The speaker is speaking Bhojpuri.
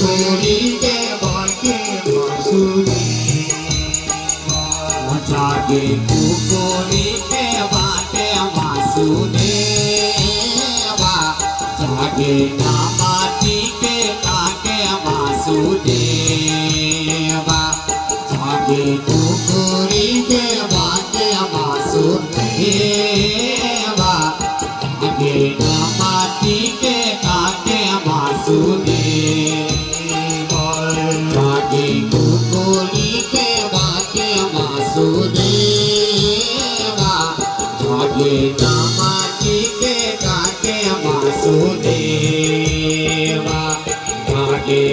कुकुरी के बाके वासुदेवा जागे कुकुरी के बाके वासुदेवा जागे नामाती के काके वासुदेवा जागे कुकुरी के बाके वासुदेवा जागे नामाती के काके वासुदेवा जागे कुकुरी के बाके वासुदेवा जागे नामाती के काके वासुदेवा जागे